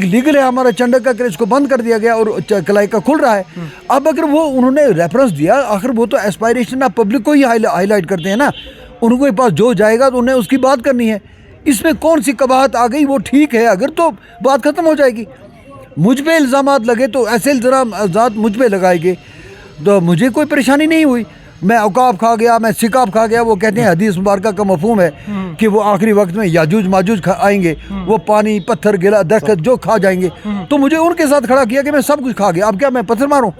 Legal है हमारा चंडक का क्रेज को बंद कर दिया गया और कलाई का खुल रहा है। अब अगर वो उन्होंने रेफरेंस दिया, आखिर वो तो एस्पायरेशन ऑफ पब्लिक को ही हाईलाइट करते हैं ना, उनके पास जो जाएगा तो उन्हें उसकी बात करनी है। इसमें कौन सी कबाहत आ गई? वो ठीक है अगर, तो बात ख़त्म हो जाएगी। मुझ पे इल्ज़ामात लगे तो ऐसे इल्ज़ामात मुझ पे लगाए गए तो मुझे कोई परेशानी नहीं हुई। मैं औकाफ खा गया, मैं सिकाफ खा गया। वो कहते हैं हदीस मुबारक का मफहूम है कि वो आखिरी वक्त में याजूज माजूज आएंगे, वो पानी पत्थर गिला दरख्त जो खा जाएंगे। तो मुझे उनके साथ खड़ा किया कि मैं सब कुछ खा गया, अब क्या मैं पत्थर मारूं?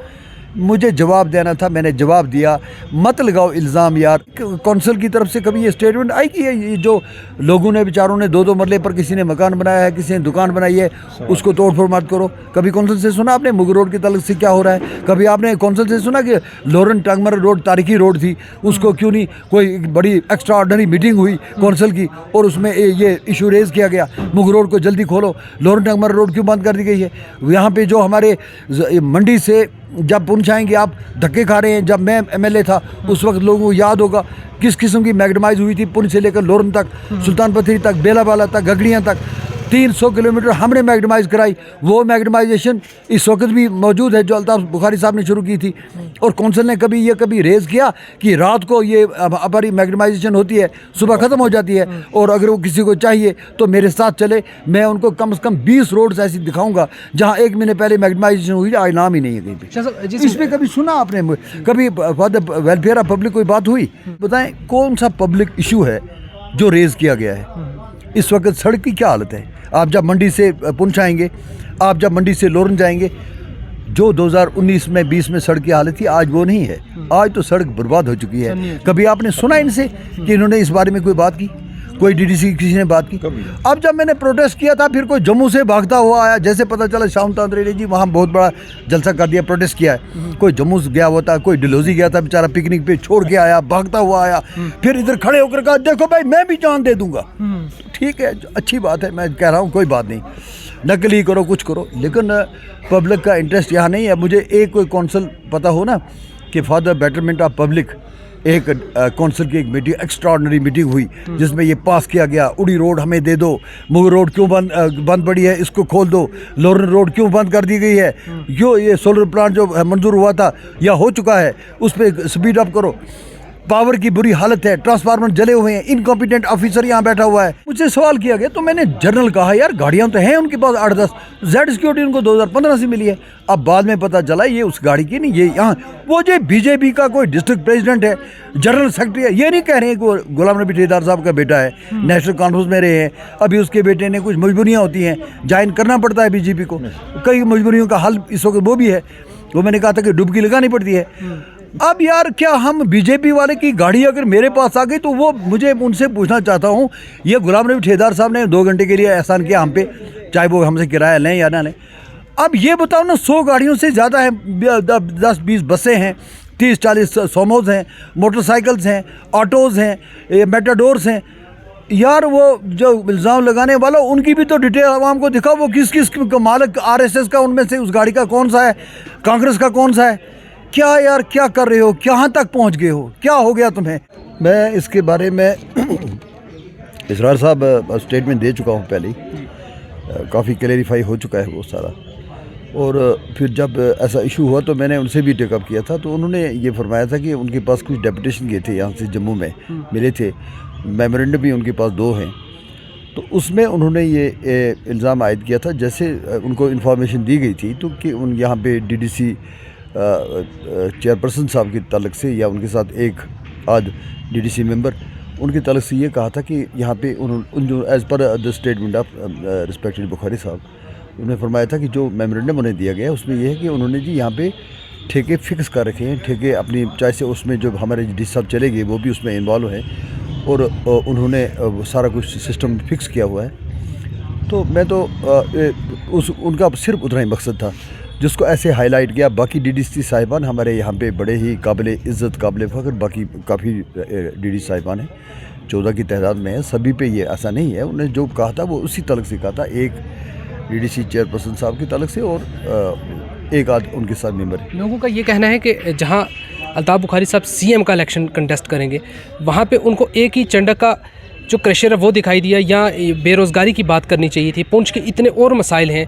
मुझे जवाब देना था, मैंने जवाब दिया। मत लगाओ इल्ज़ाम यार। कौंसिल की तरफ से कभी ये स्टेटमेंट आई कि ये जो लोगों ने बेचारों ने 2-2 मरले पर किसी ने मकान बनाया है, किसी ने दुकान बनाई है, उसको तोड़ फोड़ मत करो। कभी कौंसिल से सुना आपने मुग रोड के तलक से क्या हो रहा है? कभी आपने कौंसिल से सुना कि लोरेंस टंगमर रोड तारीखी रोड थी, उसको क्यों नहीं कोई बड़ी एक्स्ट्रा ऑर्डनरी मीटिंग हुई कौंसिल की और उसमें ये इशू रेज़ किया गया मुग रोड को जल्दी खोलो, लोरेंस टंगमर रोड क्यों बंद कर दी गई है? यहाँ पे जो हमारे मंडी से जब पुंछ आएंगे आप धक्के खा रहे हैं। जब मैं एमएलए था उस वक्त लोगों को याद होगा किस किस्म की मैगडमाइज हुई थी, पुंछ से लेकर लोरन तक, सुल्तान पथरी तक, बेलाबाला तक, गगड़ियाँ तक। 300 किलोमीटर हमने मैगडमाइज कराई। वो मैगडमाइजेशन इस वक्त भी मौजूद है जो अल्ताफ़ बुखारी साहब ने शुरू की थी। और कौंसिल ने कभी रेज़ किया कि रात को ये हमारी मैगडमाइजेशन होती है, सुबह ख़त्म हो जाती है, और अगर वो किसी को चाहिए तो मेरे साथ चले, मैं उनको कम से कम 20 रोड्स ऐसी दिखाऊंगा जहाँ 1 महीने पहले मैगडमाइजेशन हुई, आज नाम ही नहीं है कहीं पे। इसमें कभी सुना आपने? कभी वेलफेयर ऑफ पब्लिक कोई बात हुई? बताएं कौन सा पब्लिक इशू है जो रेज़ किया गया है? इस वक्त सड़क की क्या हालत है? आप जब मंडी से पुंछ आएंगे, आप जब मंडी से लोरन जाएंगे, जो 2019 में 20 में सड़क की हालत थी आज वो नहीं है। आज तो सड़क बर्बाद हो चुकी है। कभी आपने सुना इनसे कि इन्होंने इस बारे में कोई बात की? कोई डीडीसी किसी ने बात की? अब जब मैंने प्रोटेस्ट किया था, फिर कोई जम्मू से भागता हुआ आया, जैसे पता चला शाम तांत्रे ने जी वहाँ बहुत बड़ा जलसा कर दिया, प्रोटेस्ट किया है। कोई जम्मू से गया हुआ था, कोई डलहौजी गया था बेचारा, पिकनिक पे छोड़ के आया, भागता हुआ आया, फिर इधर खड़े होकर कहा देखो भाई मैं भी जान दे दूंगा। ठीक है, अच्छी बात है, मैं कह रहा हूँ कोई बात नहीं, नकली करो कुछ करो, लेकिन पब्लिक का इंटरेस्ट यहाँ नहीं है। मुझे एक कोई कौंसिल पता हो ना कि for the betterment of public एक कौंसिल की एक मीटिंग, एक्स्ट्रा ऑर्डिनरी मीटिंग हुई जिसमें ये पास किया गया, उड़ी रोड हमें दे दो, मुग रोड क्यों बंद पड़ी है इसको खोल दो, लोरन रोड क्यों बंद कर दी गई है, क्यों ये सोलर प्लांट जो मंजूर हुआ था या हो चुका है उस पर स्पीड अप करो, पावर की बुरी हालत है, ट्रांसफार्मर जले हुए हैं, इनकॉम्पिटेंट ऑफिसर यहाँ बैठा हुआ है। मुझसे सवाल किया गया तो मैंने जनरल कहा यार गाड़ियाँ तो हैं उनके पास 8-10, जेड सिक्योरिटी उनको 2015 से मिली है। अब बाद में पता चला ये उस गाड़ी की नहीं, ये यहाँ वो जो बीजेपी का कोई डिस्ट्रिक्ट प्रेसिडेंट है, जनरल सेक्रेटरी है। ये नहीं कह रहे हैं कि गुलाम नबी ठेकेदार साहब का बेटा है, नेशनल कॉन्फ्रेंस में रहे हैं, अभी उसके बेटे ने कुछ मजबूरियाँ होती हैं, ज्वाइन करना पड़ता है बीजेपी को, कई मजबूरियों का हल इस वक्त वो भी है। वो मैंने कहा था कि डुबकी लगानी पड़ती है। अब यार क्या हम बीजेपी वाले की गाड़ी अगर मेरे पास आ गई तो वो मुझे उनसे पूछना चाहता हूँ, ये गुलाम नबी ठेकेदार साहब ने 2 घंटे के लिए एहसान किया हम पे, चाहे वो हमसे किराया लें या ना लें। अब ये बताओ ना, 100 गाड़ियों से ज़्यादा है, 10-20 बसें हैं, 30-40 सोमोज हैं, मोटरसाइकिल्स हैं, ऑटोज़ हैं, मेटाडोर्स हैं। यार वो जो इल्ज़ाम लगाने वाला उनकी भी तो डिटेल आवाम को दिखाओ, वो किस किस का मालिक, RSS का उनमें से उस गाड़ी का कौन सा है, कांग्रेस का कौन सा है। क्या यार क्या कर रहे हो, कहाँ तक पहुँच गए हो, क्या हो गया तुम्हें? मैं इसके बारे में इसरार साहब स्टेटमेंट दे चुका हूँ पहले ही, काफ़ी क्लेरिफाई हो चुका है वो सारा। और फिर जब ऐसा इशू हुआ तो मैंने उनसे भी टेकअप किया था, तो उन्होंने ये फरमाया था कि उनके पास कुछ डेपुटेशन गए थे यहाँ से जम्मू में, मिले थे, मेमोरेंडम भी उनके पास 2 हैं। तो उसमें उन्होंने ये इल्ज़ाम आयद किया था, जैसे उनको इन्फॉर्मेशन दी गई थी तो कि उन यहाँ पे डीडीसी चेयरपर्सन साहब की ताल्लुक से या उनके साथ एक आध डीडीसी मेंबर, उनके ताल्लुक से ये कहा था कि यहाँ पे उन जो as per the statement of respected Bukhari साहब, उन्होंने फरमाया था कि जो मेमोरेंडम उन्हें दिया गया उसमें यह है कि उन्होंने जी यहाँ पे ठेके फिक्स कर रखे हैं, ठेके अपनी चाहे से उसमें जो हमारे डी साहब चले गए वो भी उसमें इन्वॉल्व हैं, और उन्होंने सारा कुछ सिस्टम फिक्स किया हुआ है। तो मैं तो उनका सिर्फ उतना ही मकसद था जिसको ऐसे हाईलाइट किया। बाकी डीडीसी साहिबान हमारे यहाँ पे बड़े ही काबिल इज़्ज़त, काबिल फ़ख्र, बाकी काफ़ी डीडीसी साहिबान हैं, 14 की तादाद में है। सभी पे ये ऐसा नहीं है, उन्होंने जो कहा था वो उसी तलक से कहा था, एक डीडीसी चेयरपर्सन साहब की तलक से और एक आध उनके साथ मेंबर है। लोगों का ये कहना है कि जहाँ अल्ताफ़ बुखारी साहब CM का इलेक्शन कंटेस्ट करेंगे वहाँ पे उनको एक ही चंडक का जो क्रशर है वो दिखाई दिया, या बेरोज़गारी की बात करनी चाहिए थी? पुंछ के इतने और मसाइल हैं,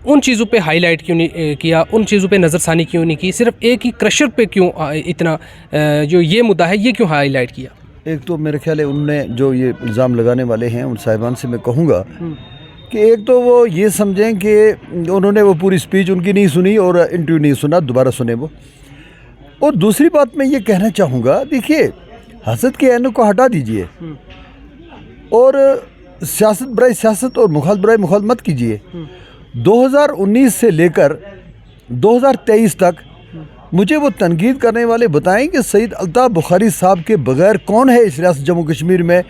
उन चीज़ों पे हाईलाइट क्यों नहीं किया, उन चीज़ों पे नज़रसानी क्यों नहीं की, सिर्फ एक ही क्रशर पे क्यों इतना जो ये मुद्दा है ये क्यों हाईलाइट किया? एक तो मेरे ख्याल है उनने जो ये इल्ज़ाम लगाने वाले हैं उन साहिबान से मैं कहूँगा कि एक तो वो ये समझें कि उन्होंने वो पूरी स्पीच उनकी नहीं सुनी और इंटरव्यू नहीं सुना, दोबारा सुने वो। और दूसरी बात मैं ये कहना चाहूँगा, देखिए हसद के एनों को हटा दीजिए और सियासत बराए सियासत और मुखालफत बराए मुखालफत मत कीजिए। 2019 से लेकर 2023 तक मुझे वो तनकीद करने वाले बताएं कि सईद अल्ताफ़ बुखारी साहब के बगैर कौन है इस रियासत जम्मू कश्मीर में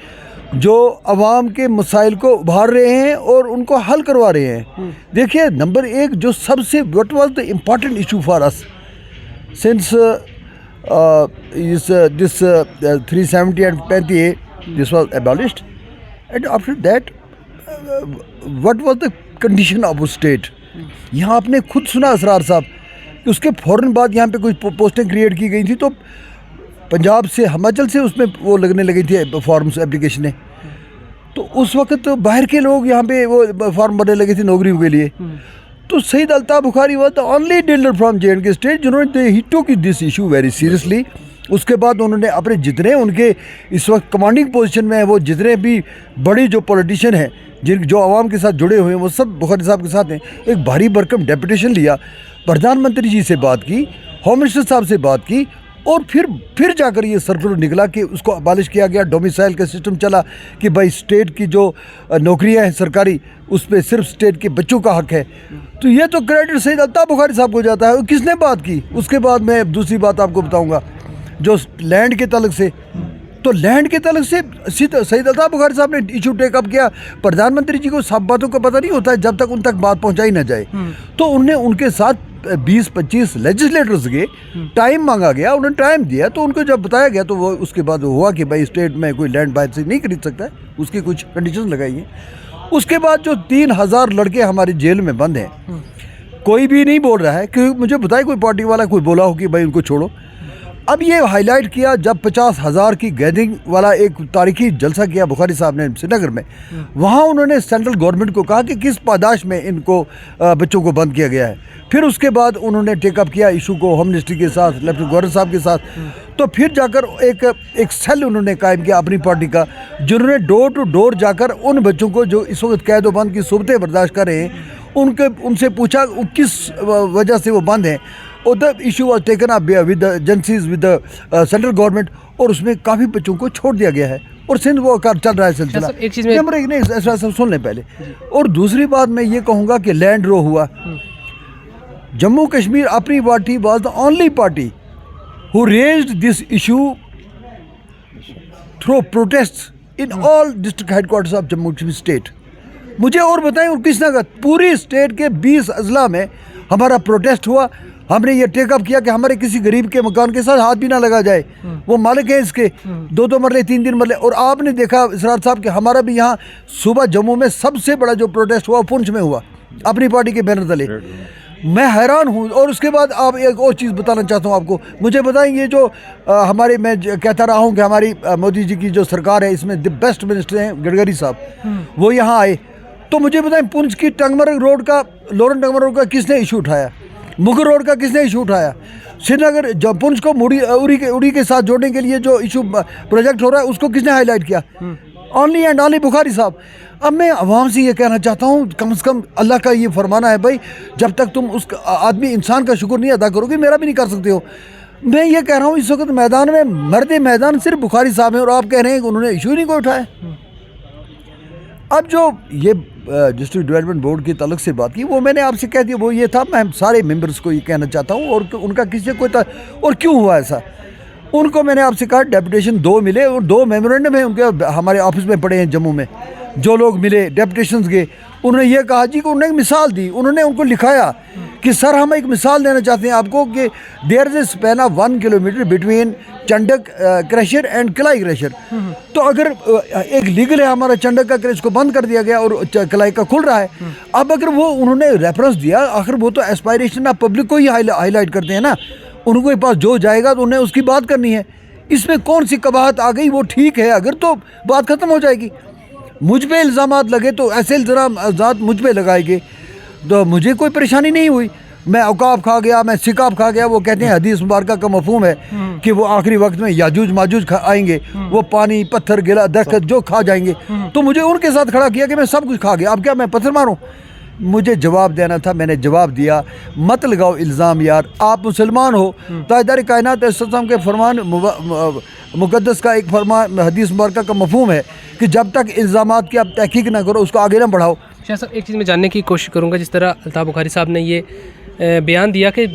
जो अवाम के मसाइल को उभार रहे हैं और उनको हल करवा रहे हैं। देखिए नंबर एक जो सबसे what was the important issue for us since this 370 and 28 this was abolished and after that what was the condition of state. यहाँ आपने खुद सुना असरार साहब कि उसके फ़ौरन बाद यहाँ पे कुछ पोस्टें क्रिएट की गई थी, तो पंजाब से हिमाचल से उसमें वो लगने लगी थी फॉर्म्स एप्लीकेशनें, तो उस वक्त तो बाहर के लोग यहाँ पे वो फॉर्म भरने लगे थे नौकरियों के लिए। तो Syed Altaf Bukhari was the only leader from J and K state जिन्होंने he took this issue very seriously. उसके बाद उन्होंने अपने जितने उनके इस वक्त कमांडिंग पोजीशन में है वो जितने भी बड़ी जो पॉलिटिशियन हैं जो आवाम के साथ जुड़े हुए हैं वो सब बुखारी साहब के साथ हैं। एक भारी भरकम डेपुटेशन लिया, प्रधानमंत्री जी से बात की, होम मिनिस्टर साहब से बात की और फिर जाकर ये सर्कुलर निकला कि उसको अबालिश किया गया। डोमिसाइल का सिस्टम चला कि भाई स्टेट की जो नौकरियां हैं सरकारी उस पर सिर्फ स्टेट के बच्चों का हक है। तो ये तो क्रेडिट सईद अल्ताफ़ बुखारी साहब को जाता है। किसने बात की? उसके बाद मैं दूसरी बात आपको बताऊँगा जो लैंड के तलक से, तो लैंड के तलक से सईद अल्ताफ़ बुखारी साहब ने इशू टेकअप किया। प्रधानमंत्री जी को सब बातों का पता नहीं होता है जब तक उन तक बात पहुंचाई ना जाए। तो उनने उनके साथ 20-25 लेजिस्लेटर्स के टाइम मांगा गया, उन्होंने टाइम दिया, तो उनको जब बताया गया तो वो उसके बाद हुआ कि भाई स्टेट में कोई लैंड बाहर से नहीं खरीद सकता है, उसकी कुछ कंडीशंस लगाई हैं। उसके बाद जो 3000 लड़के हमारी जेल में बंद हैं, कोई भी नहीं बोल रहा है कि मुझे बताए कोई पार्टी वाला कोई बोला हो कि भाई उनको छोड़ो। अब ये हाईलाइट किया जब 50,000 की गैदरिंग वाला एक तारीखी जलसा किया बुखारी साहब ने श्रीनगर में, वहाँ उन्होंने सेंट्रल गवर्नमेंट को कहा कि किस पादाश में इनको बच्चों को बंद किया गया है। फिर उसके बाद उन्होंने टेकअप किया इशू को होम मिनिस्ट्री के साथ, लेफ्टिनेंट गवर्नर साहब के साथ। तो फिर जाकर एक सेल उन्होंने कायम किया अपनी पार्टी का, जिन्होंने डोर टू डोर जाकर उन बच्चों को जो इस वक्त कैद व बंद की सूरतें बर्दाश्त कर रहे हैं उनसे पूछा किस वजह से वो बंद हैं। और the issue was taken up with the agencies with the central government, और उसमें काफ़ी बच्चों को छोड़ दिया गया है और सिंध वो चल रहा है सिलसिला। एक चीज़ में सब सुन लें पहले। और दूसरी बात मैं ये कहूँगा कि लैंड रो हुआ, जम्मू कश्मीर अपनी party was the only party who raised this issue through protest in all district headquarters of Jammu Kashmir state. मुझे और बताएं और किस तरह पूरी स्टेट के 20 अजला में हमारा प्रोटेस्ट हुआ। हमने ये टेकअप किया कि हमारे किसी गरीब के मकान के साथ हाथ भी ना लगा जाए, वो मालिक है इसके, 2-2 मरले 3-3 मरले। और आपने देखा इसरार साहब कि हमारा भी यहाँ सुबह जम्मू में सबसे बड़ा जो प्रोटेस्ट हुआ पुंछ में हुआ अपनी पार्टी के बैनर तले। मैं हैरान हूँ। और उसके बाद आप एक और चीज़ बताना चाहता हूँ आपको, मुझे बताएं ये जो हमारे मैं कहता रहा हूँ कि हमारी मोदी जी की जो सरकार है इसमें द बेस्ट मिनिस्टर हैं गडकरी साहब, वो यहाँ आए। तो मुझे बताएं पुंछ की टंगमरग रोड का, लोरन टंगमरग रोड का किसने इशू उठाया? मुगल रोड का किसने इशू उठाया? श्रीनगर जब पुंछ को उड़ी के साथ जोड़ने के लिए जो इशू प्रोजेक्ट हो रहा है उसको किसने हाईलाइट किया? ओनली एंड ओनली बुखारी साहब। अब मैं आवाम से ये कहना चाहता हूँ कम से कम अल्लाह का ये फरमाना है भाई, जब तक तुम उस आदमी इंसान का शुक्र नहीं अदा करोगे मेरा भी नहीं कर सकते हो। मैं ये कह रहा हूँ इस वक्त मैदान में मर्द मैदान सिर्फ बुखारी साहब हैं और आप कह रहे हैं कि उन्होंने इशू नहीं को उठाया। अब जो ये डिस्ट्रिक्ट डेवलपमेंट बोर्ड की तलक से बात की वो मैंने आपसे कह दिया, वो ये था, मैं सारे मेंबर्स को ये कहना चाहता हूँ और उनका किसी कोई और क्यों हुआ ऐसा। उनको मैंने आपसे कहा डेपुटेशन 2 मिले और 2 मेमोरेंडम है उनके हमारे ऑफिस में पड़े हैं जम्मू में। जो लोग मिले डेपुटेशंस के, उन्होंने ये कहा जी कि उन्होंने एक मिसाल दी, उन्होंने उनको लिखाया कि सर हम एक मिसाल देना चाहते हैं आपको कि there is a span of 1 kilometre between Chandak crusher and Kalai crusher. तो अगर एक लीगल है हमारा चंडक का क्रश को बंद कर दिया गया और कलाई का खुल रहा है, अब अगर वो उन्होंने रेफरेंस दिया, आखिर वो तो एस्पायरेशन ऑफ पब्लिक को ही हाईलाइट करते हैं ना, उनको पास जो जाएगा तो उन्हें उसकी बात करनी है। इसमें कौन सी कबाहत आ गई? वो ठीक है अगर, तो बात ख़त्म हो जाएगी। मुझ पे इल्ज़ामात लगे तो ऐसे इल्ज़ामात मुझ पे लगाएंगे तो मुझे कोई परेशानी नहीं हुई। मैं औकाफ खा गया, मैं सिकाफ खा गया। वो कहते हैं हदीस मुबारक का मफहूम है कि वो आखिरी वक्त में याजूज माजूज आएंगे, वो पानी पत्थर गिला दरख्त जो खा जाएंगे। तो मुझे उनके साथ खड़ा किया कि मैं सब कुछ खा गया, अब क्या मैं पत्थर मारूं? मुझे जवाब देना था, मैंने जवाब दिया। मत लगाओ इल्ज़ाम यार, आप मुसलमान हो। ताजदार कायनात अलैहिस्सलाम के फरमान मुक़द्दस का एक फरमान हदीस मुबारक का मफहूम है कि जब तक इल्ज़ामात की आप तहकीक ना करो उसको आगे ना बढ़ाओ। शाह साहब, एक चीज़ मैं जानने की कोशिश करूँगा, जिस तरह अल्ताफ़ बुखारी साहब ने ये बयान दिया कि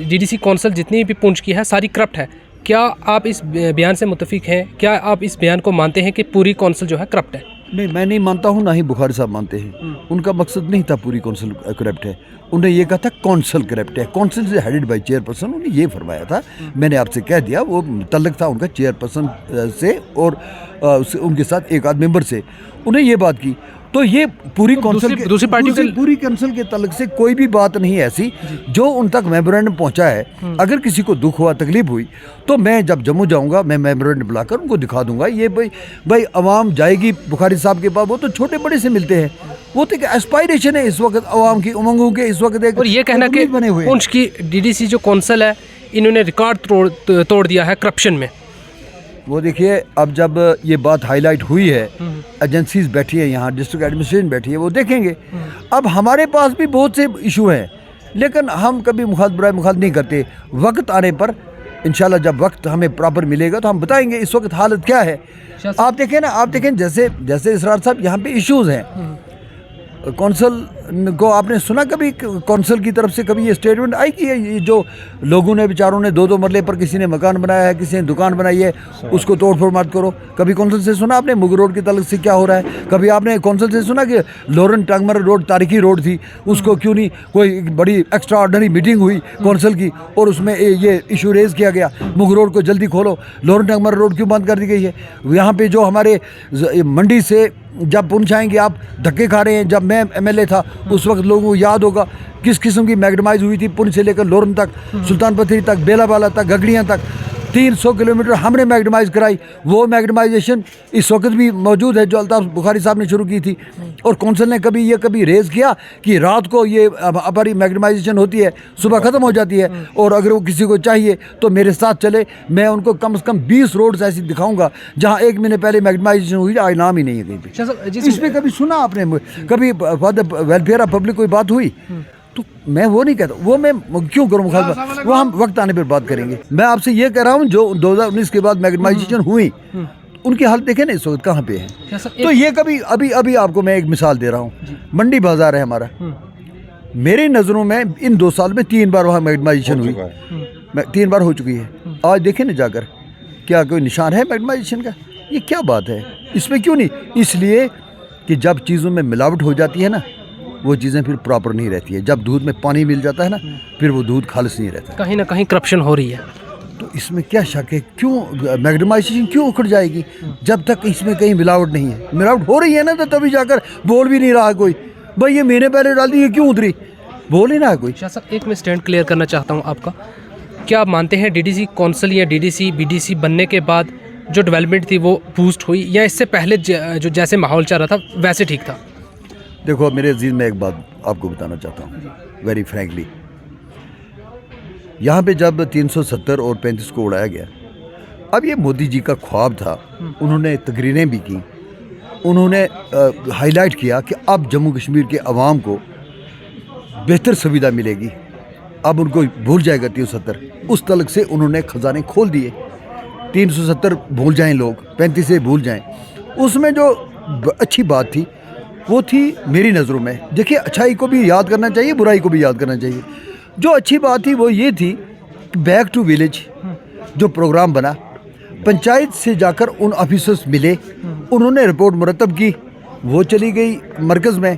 DDC कौंसल जितनी भी पुंछ की है सारी करप्ट है, क्या आप इस बयान से मुतफिक हैं? क्या आप इस बयान को मानते हैं कि पूरी कौंसल जो है करप्ट है? नहीं, मैं नहीं मानता हूँ, ना ही बुखारी साहब मानते हैं। उनका मकसद नहीं था पूरी कौंसिल करप्ट है, उन्हें ये कहा था कौंसिल करप्ट है। कौंसिल से हेडेड बाय चेयरपर्सन, उन्हें ये फरमाया था। मैंने आपसे कह दिया वो मुतल्लक था उनका चेयरपर्सन से और उनके साथ एक आध मेंबर से, उन्हें ये बात की। तो ये पूरी कौंसिल दूसरी पार्टी के पूरी कौंसिल के तलक से कोई भी बात नहीं ऐसी जो उन तक मेमोरेंडम पहुंचा है। अगर किसी को दुख हुआ, तकलीफ हुई, तो मैं जब जम्मू जाऊंगा मैं मेमोरेंडम बुलाकर उनको दिखा दूंगा। ये भाई अवाम जाएगी बुखारी साहब के पास, वो तो छोटे बड़े से मिलते हैं, वो तो एक एस्पायरेशन है इस वक्त अवाम की, उमंगों के इस वक्त एक। और ये कहना कि पुंछ की DDC जो कौंसिल है इन्होंने रिकॉर्ड तोड़ दिया है करप्शन में। वो देखिए, अब जब ये बात हाईलाइट हुई है, एजेंसीज बैठी है यहाँ, डिस्ट्रिक्ट एडमिनिस्ट्रेशन बैठी है, वो देखेंगे। अब हमारे पास भी बहुत से इशू हैं, लेकिन हम कभी मुखालफत नहीं करते। वक्त आने पर इंशाल्लाह जब वक्त हमें प्रॉपर मिलेगा तो हम बताएंगे इस वक्त हालत क्या है। आप देखें ना, आप देखें जैसे इसरार साहब यहाँ पे इश्यूज हैं। कौंसल को आपने सुना कभी कौंसल की तरफ से कभी ये स्टेटमेंट आई कि ये जो लोगों ने बेचारों ने 2-2 मरले पर किसी ने मकान बनाया है, किसी ने दुकान बनाई है, उसको तोड़ फोड़ मत करो? कभी कौंसल से सुना आपने मुग रोड के तलक से क्या हो रहा है? कभी आपने कौंसल से सुना कि लोरन टंगमर रोड तारीखी रोड थी, उसको क्यों नहीं कोई बड़ी एक्स्ट्रा ऑर्डनरी मीटिंग हुई कौंसल की और उसमें ये इशू रेज किया गया, मुग रोड को जल्दी खोलो, लोरन टंगमर रोड क्यों बंद कर दी गई है? यहाँ पे जो हमारे मंडी से जब पुंछ आएंगे, आप धक्के खा रहे हैं। जब मैं MLA था उस वक्त लोगों को याद होगा किस किस्म की मैगडमाइज हुई थी, पुंछ से लेकर लोरन तक, सुल्तान पथरी तक, बेलाबाला तक, गगड़ियाँ तक। 300 किलोमीटर हमने मैगडमाइज कराई। वो मैगडमाइजेशन इस वक्त भी मौजूद है जो अल्ताफ़ बुखारी साहब ने शुरू की थी। और कौंसिल ने कभी रेज़ किया कि रात को ये हमारी मैगडमाइजेशन होती है, सुबह ख़त्म हो जाती है, और अगर वो किसी को चाहिए तो मेरे साथ चले, मैं उनको कम से कम 20 रोड्स ऐसी दिखाऊंगा जहाँ 1 महीने पहले मैगडमाइजेशन हुई, आज नाम ही नहीं है कहीं पे। इसमें कभी सुना आपने कभी for the welfare of public कोई बात हुई? तो मैं वो नहीं कहता, वो मैं क्यों करूँ मुखालफत, वो हम वक्त आने पर बात करेंगे। मैं आपसे ये कह रहा हूँ जो 2019 के बाद मैगडमाइजेशन हुई उनकी हालत देखें ना इस वक्त कहाँ पे है। तो ये कभी अभी आपको मैं एक मिसाल दे रहा हूँ, मंडी बाजार है हमारा, मेरी नज़रों में इन 2 साल में 3 बार वहाँ मैगडमाइजेशन हुई, 3 बार हो चुकी है। आज देखें ना जाकर, क्या कोई निशान है मैगडमाइजेशन का? ये क्या बात है? इसमें क्यों नहीं? इसलिए कि जब चीज़ों में मिलावट हो जाती है ना, वो चीज़ें फिर प्रॉपर नहीं रहती है। जब दूध में पानी मिल जाता है ना, फिर वो दूध खालिस नहीं रहता। कहीं ना कहीं करप्शन हो रही है, तो इसमें क्या शक है? क्यों मैगडमाइजेशन क्यों उखड़ जाएगी जब तक इसमें कहीं मिलावट नहीं है? मिलावट हो रही है ना, तो तभी जाकर बोल भी नहीं रहा कोई, भाई ये महीने पहले डाल दी, ये क्यों उतरी? बोल ही ना है कोई। शाह साहब, एक मैं स्टैंड क्लियर करना चाहता हूँ आपका। क्या आप मानते हैं DDC कौंसिल या DDC BDC बनने के बाद जो डेवलपमेंट थी वो बूस्ट हुई, या इससे पहले जो जैसे माहौल चल रहा था वैसे ठीक था? देखो मेरे अजीज़, मैं एक बात आपको बताना चाहता हूँ वेरी फ्रैंकली। यहाँ पे जब 370 और 35 को उड़ाया गया, अब ये मोदी जी का ख्वाब था, उन्होंने तकरीरें भी की, उन्होंने हाईलाइट किया कि अब जम्मू कश्मीर के अवाम को बेहतर सुविधा मिलेगी, अब उनको भूल जाएगा 370। उस तलक से उन्होंने ख़जाने खोल दिए। 370 भूल जाएं लोग, 35 से भूल जाएं। उसमें जो अच्छी बात थी वो थी मेरी नज़रों में, देखिए अच्छाई को भी याद करना चाहिए, बुराई को भी याद करना चाहिए। जो अच्छी बात थी वो ये थी कि बैक टू विलेज जो प्रोग्राम बना, पंचायत से जाकर उन ऑफिसर्स मिले, उन्होंने रिपोर्ट मुरतब की, वो चली गई मरकज़ में,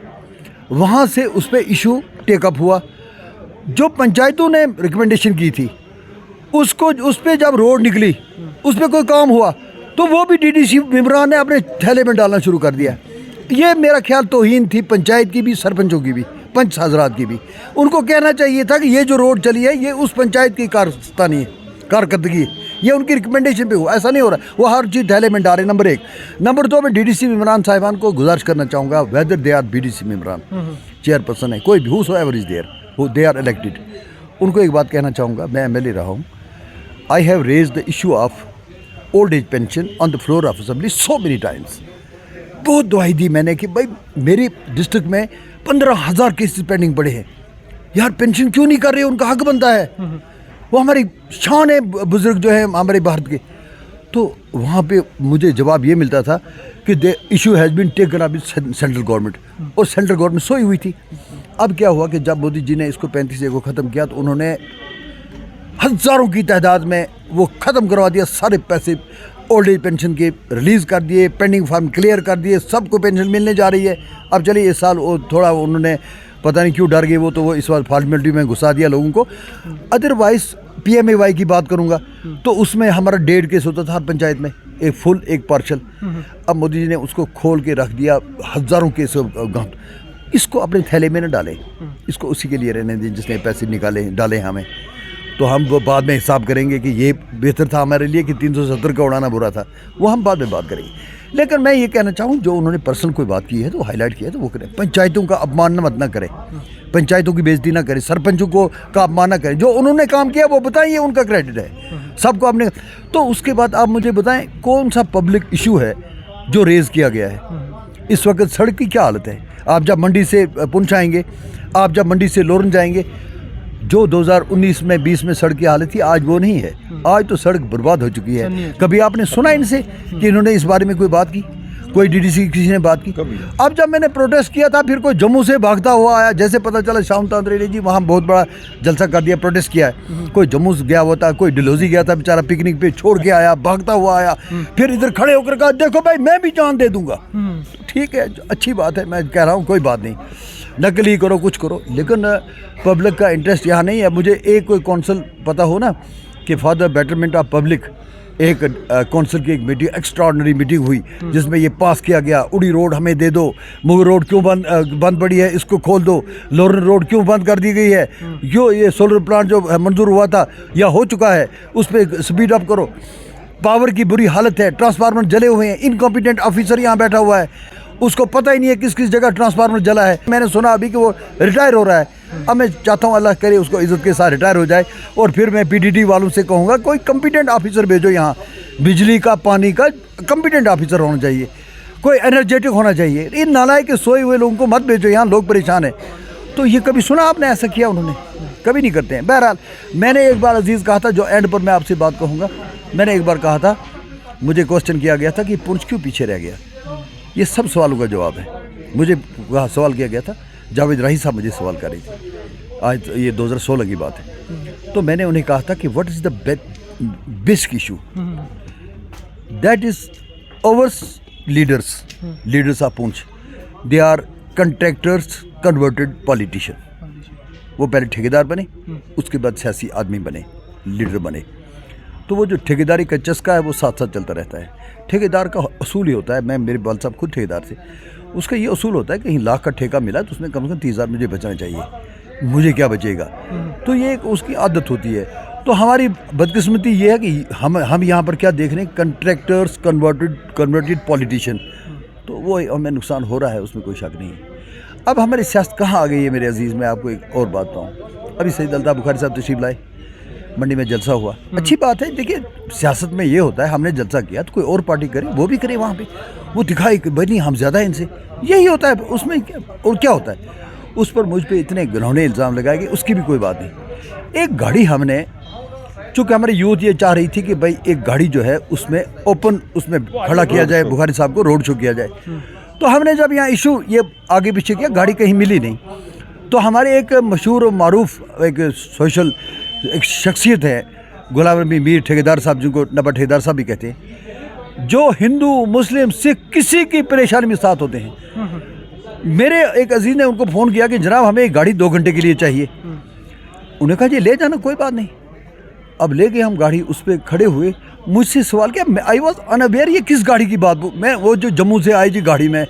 वहाँ से उस पर इशू टेकअप हुआ। जो पंचायतों ने रिकमेंडेशन की थी उसको, उस पर जब रोड निकली, उस पर कोई काम हुआ, तो वो भी DDC मेंबरान ने अपने थैले में डालना शुरू कर दिया। ये मेरा ख्याल तौहीन थी पंचायत की भी, सरपंचों की भी, पंच हजरात की भी। उनको कहना चाहिए था कि ये जो रोड चली है ये उस पंचायत की कारस्तानी है, कारकर्दगी है, ये उनकी रिकमेंडेशन पे हुआ, ऐसा नहीं हो रहा। वो हर चीज़ ढैले में डाले, नंबर 1। नंबर 2 मैं डीडीसी मेम्बरान साहिबान को गुजारिश करना चाहूँगा, वेदर दे आर बीडीसी मेम्बरान, चेयरपर्सन है, कोई भी who so ever is there, who they are elected, उनको एक बात कहना चाहूँगा, मैं एमएलए रहा हूँ। I have raise the issue of old age pension on the floor of assembly so many times. बहुत दुआई दी मैंने कि भाई मेरे डिस्ट्रिक्ट में 15,000 केसेस पेंडिंग पड़े हैं यार, पेंशन क्यों नहीं कर रहे, उनका हक बनता है, वो हमारी शान है बुजुर्ग जो है हमारे भारत के। तो वहाँ पे मुझे जवाब ये मिलता था कि the issue has been taken up with central government, और सेंट्रल गवर्नमेंट सोई हुई थी। अब क्या हुआ कि जब मोदी जी ने इसको 35A को ख़त्म किया तो उन्होंने हज़ारों की तादाद में वो ख़त्म करवा दिया, सारे पैसे ओल्ड एज पेंशन के रिलीज़ कर दिए, पेंडिंग फॉर्म क्लियर कर दिए, सबको पेंशन मिलने जा रही है। अब चलिए इस साल वो थोड़ा उन्होंने पता नहीं क्यों डर गए वो, तो वो इस बार फॉर्मेलिटी में घुसा दिया लोगों को। अदरवाइज़ PMAY की बात करूंगा तो उसमें हमारा 1.5 केस होता था हर पंचायत में, एक फुल एक पार्शल। अब मोदी जी ने उसको खोल के रख दिया, हज़ारों केस गाँव। इसको अपने थैले में न डालें, इसको उसी के लिए रहने दें जिसने पैसे निकाले डाले हमें, तो हम वो बाद में हिसाब करेंगे कि ये बेहतर था हमारे लिए कि 370 का उड़ाना बुरा था, वो हम बाद में बात करेंगे। लेकिन मैं ये कहना चाहूँ जो उन्होंने पर्सनल कोई बात की है तो हाईलाइट किया है तो वो करें। पंचायतों का अपमान मत ना करें, पंचायतों की बेइज्जती ना करें, सरपंचों को का अपमान ना करें, जो उन्होंने काम किया वो बताएं, ये उनका क्रेडिट है सबको आपने। तो उसके बाद आप मुझे बताएं कौन सा पब्लिक इशू है जो रेज़ किया गया है। इस वक्त सड़क की क्या हालत है, आप जब मंडी से पुंछ आएंगे, आप जब मंडी से लोरन जाएंगे, जो 2019 में 20 में सड़क की हालत थी आज वो नहीं है। आज तो सड़क बर्बाद हो चुकी है। कभी आपने सुना इनसे कि इन्होंने इस बारे में कोई बात की, कोई डीडीसी किसी ने बात की? अब जब मैंने प्रोटेस्ट किया था फिर कोई जम्मू से भागता हुआ आया, जैसे पता चला श्याम तांत्रे जी वहाँ बहुत बड़ा जलसा कर दिया, प्रोटेस्ट किया है। कोई जम्मू से गया हुआ था, कोई डलहौजी गया था बेचारा, पिकनिक पे छोड़ के आया, भागता हुआ आया, फिर इधर खड़े होकर कहा देखो भाई मैं भी जान दे दूंगा। ठीक है, अच्छी बात है, मैं कह रहा हूँ कोई बात नहीं, नकली करो कुछ करो, लेकिन पब्लिक का इंटरेस्ट यहाँ नहीं है। मुझे एक कोई कौंसल पता हो ना कि for the betterment of public एक कौंसिल की एक मीटिंग, एक्स्ट्राऑर्डिनरी मीटिंग हुई जिसमें ये पास किया गया, उड़ी रोड हमें दे दो, मुगल रोड क्यों बंद पड़ी है इसको खोल दो, लोरन रोड क्यों बंद कर दी गई है, ये सोलर प्लांट जो मंजूर हुआ था या हो चुका है उस पर स्पीड अप करो, पावर की बुरी हालत है, ट्रांसफार्मर जले हुए हैं, इनकॉम्पिटेंट ऑफिसर यहाँ बैठा हुआ है, उसको पता ही नहीं है किस किस जगह ट्रांसफार्मर जला है। मैंने सुना अभी कि वो रिटायर हो रहा है। अब मैं चाहता हूँ अल्लाह करे उसको इज़्ज़त के साथ रिटायर हो जाए, और फिर मैं PDD वालों से कहूँगा कोई कम्पिटेंट ऑफिसर भेजो यहाँ, बिजली का पानी का कम्पिटेंट ऑफिसर होना चाहिए, कोई एनर्जेटिक होना चाहिए। इन नालायक के सोए हुए लोगों को मत भेजो यहाँ, लोग परेशान हैं। तो ये कभी सुना आपने ऐसा किया? उन्होंने कभी नहीं करते हैं। बहरहाल मैंने एक बार अजीज़ कहा था, जो एंड पर मैं आपसे बात कहूँगा, मैंने एक बार कहा था, मुझे क्वेश्चन किया गया था कि पुंछ क्यों पीछे रह गया। ये सब सवालों का जवाब है। मुझे वहाँ सवाल किया गया था, जावेद राही साहब मुझे सवाल कर रही थी, आज ये 2016 की बात है। तो मैंने उन्हें कहा था कि what is the basic issue, that is ours leaders of Poonch, they are contractors converted politician. वो पहले ठेकेदार बने, उसके बाद सियासी आदमी बने, लीडर बने। तो वो जो ठेकेदारी का चस्का है वो साथ साथ चलता रहता है। ठेकेदार का असूल ही होता है, मैं मेरे बाल साहब खुद ठेकेदार थे, उसका ये असूल होता है कि कहीं लाख का ठेका मिला तो उसमें कम से कम 30,000 मुझे बचाना चाहिए, मुझे क्या बचेगा। तो ये एक उसकी आदत होती है। तो हमारी बदकिस्मती ये है कि हम यहाँ पर क्या देख रहे हैं, कंट्रैक्टर्स कन्वर्टेड पॉलिटिशियन। तो वो हमें नुकसान हो रहा है, उसमें कोई शक नहीं है। अब हमारी सियासत कहाँ आ गई है मेरे अजीज़, मैं आपको एक और बात बताऊँ। अभी सईद अल्ताफ़ बुखारी साहब तशरीफ लाए, मंडी में जलसा हुआ, अच्छी बात है। देखिए सियासत में ये होता है, हमने जलसा किया तो कोई और पार्टी करे, वो भी करे वहाँ पे, वो दिखाई कि भाई नहीं हम ज़्यादा इनसे, यही होता है उसमें। और क्या होता है, उस पर मुझ पे इतने घिनौने इल्ज़ाम लगाए गए, उसकी भी कोई बात नहीं। एक गाड़ी हमने, चूँकि हमारी यूथ ये चाह रही थी कि भाई एक गाड़ी जो है उसमें ओपन उसमें खड़ा किया जाए, बुखारी साहब को रोड शो किया जाए। तो हमने जब यहाँ इशू ये आगे पीछे किया, गाड़ी कहीं मिली नहीं। तो हमारे एक मशहूर और मारूफ एक सोशल एक शख्सियत है, गुलाम नबी मीर ठेकेदार साहब, जिनको नबा ठेकेदार साहब भी कहते हैं, जो हिंदू मुस्लिम सिख किसी की परेशानी में साथ होते हैं। मेरे एक अजीज़ ने उनको फ़ोन किया कि जनाब हमें एक गाड़ी 2 घंटे के लिए चाहिए। उन्हें कहा जी ले जाना, कोई बात नहीं। अब ले गए हम गाड़ी, उस पर खड़े हुए, मुझसे सवाल किया, आई वॉज अनअवेयर ये किस गाड़ी की बात, मैं वो जो जम्मू से आई जी गाड़ी में,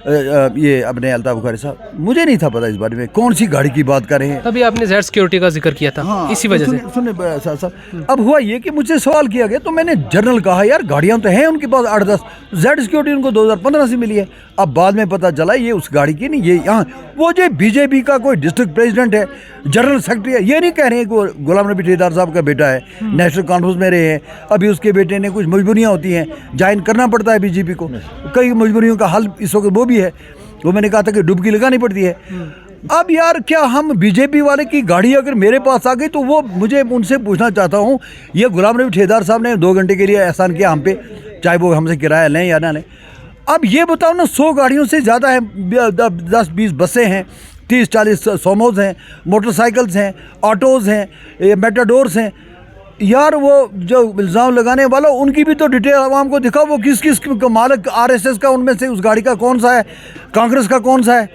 ये अपने अल्ताफ बुखारी साहब, मुझे नहीं था पता इस बारे में कौन सी गाड़ी की बात कर रहे हैं। तभी आपने जेड सिक्योरिटी का जिक्र किया था। हाँ, इसी वजह से सुने साहब, अब हुआ ये कि मुझसे सवाल किया गया तो मैंने जनरल कहा यार गाड़ियाँ तो हैं उनके पास 8-10, जेड सिक्योरिटी उनको 2015 से मिली है। अब बाद में पता चला ये उस गाड़ी की नहीं, ये यहाँ वो जो बीजेपी का कोई डिस्ट्रिक्ट प्रेसिडेंट है, जनरल सेक्रेटरी है, ये नहीं कह रहे हैं कि वो गुलाम नबी ठेकेदार साहब का बेटा है, नेशनल कॉन्फ्रेंस में रहे हैं, अभी उसके बेटे ने कुछ मजबूरियाँ होती हैं, ज्वाइन करना पड़ता है बीजेपी को, कई मजबूरियों का हल इस वक्त वो भी है, वो मैंने कहा था कि डुबकी लगानी पड़ती है। अब यार क्या हम बीजेपी वाले की गाड़ी अगर मेरे पास आ गई तो वो मुझे उनसे पूछना चाहता हूँ, ये गुलाम नबी ठेकेदार साहब ने 2 घंटे के लिए एहसान किया हम पे, चाहे वो हमसे किराया लें या ना लें। अब ये बताओ ना, 100 गाड़ियों से ज़्यादा है, 10-20 बसें हैं, 30-40 सोमोज हैं, मोटरसाइकिल्स हैं, ऑटोज़ हैं, मेटाडोर्स हैं। यार वो जो इल्ज़ाम लगाने वाला उनकी भी तो डिटेल आवाम को दिखाओ, वो किस किस का मालिक, आरएसएस का उनमें से उस गाड़ी का कौन सा है, कांग्रेस का कौन सा है।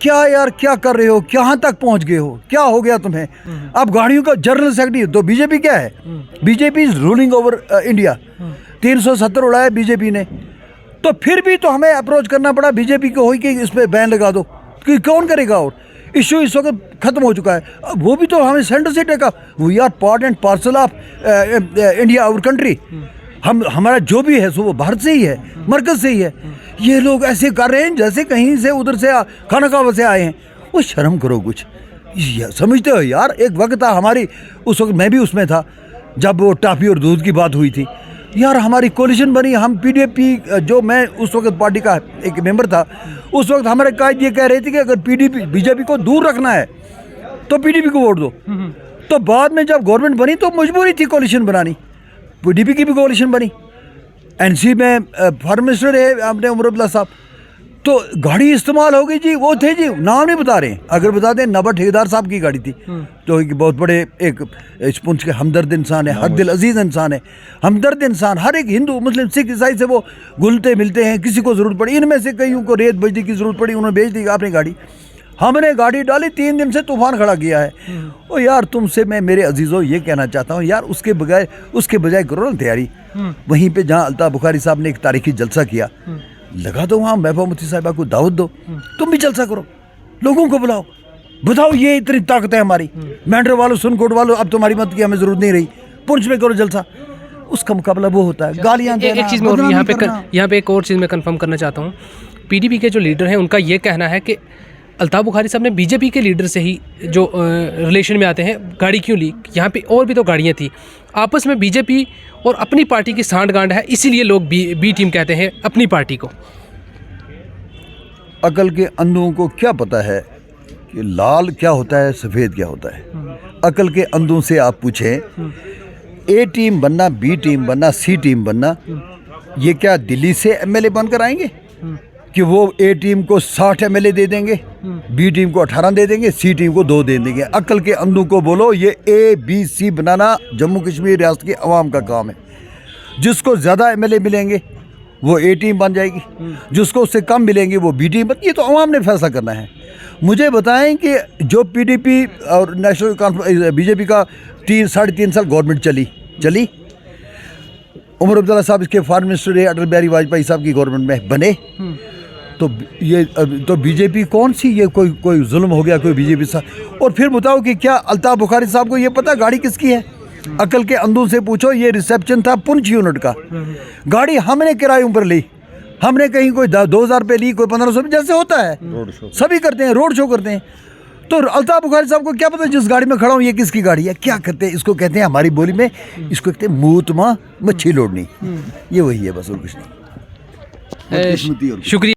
क्या यार क्या कर रहे हो, कहाँ तक पहुँच गए हो, क्या हो गया तुम्हें। अब गाड़ियों का जनरल सेक्रेटरी तो बीजेपी क्या है, BJP is ruling over India, 370 उड़ाया बीजेपी ने, तो फिर भी तो हमें अप्रोच करना पड़ा बीजेपी को हो कि इस पर बैन लगा दो, कि कौन करेगा। और इशू इस वक्त ख़त्म हो चुका है, अब वो भी तो हमें सेंटर से टेका, we are part and parcel of India our country, हमारा जो भी है सो वो भारत से ही है, मरकज़ से ही है। ये लोग ऐसे कर रहे हैं जैसे कहीं से उधर से खाना काबा से आए हैं। वो शर्म करो कुछ, समझते हो यार। एक वक्त था हमारी, उस वक्त मैं भी उसमें था, जब वो टाफी और दूध की बात हुई थी यार, हमारी कोलिशन बनी, हम पीडीपी, जो मैं उस वक्त पार्टी का एक मेंबर था, उस वक्त हमारे कायद ये कह रहे थे कि अगर पीडीपी बीजेपी को दूर रखना है तो पीडीपी को वोट दो। तो बाद में जब गवर्नमेंट बनी तो मजबूरी थी कोलिशन बनानी, पीडीपी की भी कोलिशन बनी, एनसी में फॉरेन मिनिस्टर है अपने उमर अब्दुल्ला साहब, तो गाड़ी इस्तेमाल हो गई जी, वो थे जी, नाम नहीं बता रहे, अगर बता दें नबा ठेकेदार साहब की गाड़ी थी, जो एक बहुत बड़े एक पुंछ के हमदर्द इंसान है, हर दिल अजीज़ इंसान है, हमदर्द इंसान, हर एक हिंदू मुस्लिम सिख ईसाई से वो घुलते मिलते हैं, किसी को ज़रूरत पड़ी, इनमें से कईयों को रेत बजरी की ज़रूरत पड़ी, उन्होंने भेज दी आपने गाड़ी, हमने गाड़ी डाली, 3 दिन से तूफान खड़ा किया है। ओ यार तुमसे मैं मेरे अजीज़ों ये कहना चाहता हूँ यार, उसके बजाय करो ना तैयारी, वहीं पे जहाँ अल्ताफ बुखारी साहब ने एक तारीखी जलसा किया, लगा दो वहाँ महबूबा मुफ्ती साहिबा को दावत दो, तुम भी जलसा करो, लोगों को बुलाओ, बताओ ये इतनी ताकत है हमारी, मेंढर वालों, सुनकोट वालों, अब तुम्हारी मत की हमें ज़रूरत नहीं रही, पुंछ में करो जलसा। उसका मुकाबला वो होता है गालियाँ देना। एक चीज़ में यहाँ पे एक और चीज़ मैं कंफर्म करना चाहता हूँ, पीडीपी के जो लीडर हैं उनका ये कहना है कि अल्ताफ बुखारी साहब ने बीजेपी के लीडर से ही जो रिलेशन में आते हैं गाड़ी क्यों ली, यहाँ पे और भी तो गाड़ियाँ थी, आपस में बीजेपी और अपनी पार्टी की सांठ-गांठ है, इसीलिए लोग बी टीम कहते हैं अपनी पार्टी को। अकल के अंधों को क्या पता है कि लाल क्या होता है, सफ़ेद क्या होता है। अकल के अंधों से आप पूछें, ए टीम बनना, बी टीम बनना, सी टीम बनना, ये क्या दिल्ली से एमएलए बनकर आएंगे कि वो ए टीम को 60 एमएलए दे देंगे, बी टीम को 18 दे देंगे, सी टीम को 2 दे देंगे। अकल के अंधों को बोलो, ये ए बी सी बनाना जम्मू कश्मीर रियासत की आवाम का काम है। जिसको ज़्यादा एमएलए मिलेंगे वो ए टीम बन जाएगी, जिसको उससे कम मिलेंगे वो बी टीम बन, ये तो आवाम ने फैसला करना है। मुझे बताएं कि जो पीडीपी और नेशनल कॉन्फ्रेंस बीजेपी का 3-3.5 साल गवर्नमेंट चली, उमर अब्दुल्ला साहब इसके फॉरेन मिनिस्टर रहे, अटल बिहारी वाजपेयी साहब की गवर्नमेंट में बने, तो बीजेपी कौन सी, ये कोई जुल्म हो गया कोई बीजेपी साहब। और फिर बताओ कि क्या अल्ताफ बुखारी साहब को ये पता गाड़ी किसकी है? अकल के अंधों से पूछो, ये रिसेप्शन था पुंछ यूनिट का, गाड़ी हमने किरायों पर ली, हमने कहीं कोई 2000 रुपये ली, कोई 1500 रुपये, जैसे होता है सभी करते हैं, रोड शो करते हैं। तो अल्ताफ बुखारी साहब को क्या पता जिस गाड़ी में खड़ा हूँ ये किसकी गाड़ी है? क्या करते हैं, इसको कहते हैं हमारी बोली में, इसको कहते हैं मूतमा मच्छी लोडनी, ये वही है बस, और कुछ नहीं। शुक्रिया।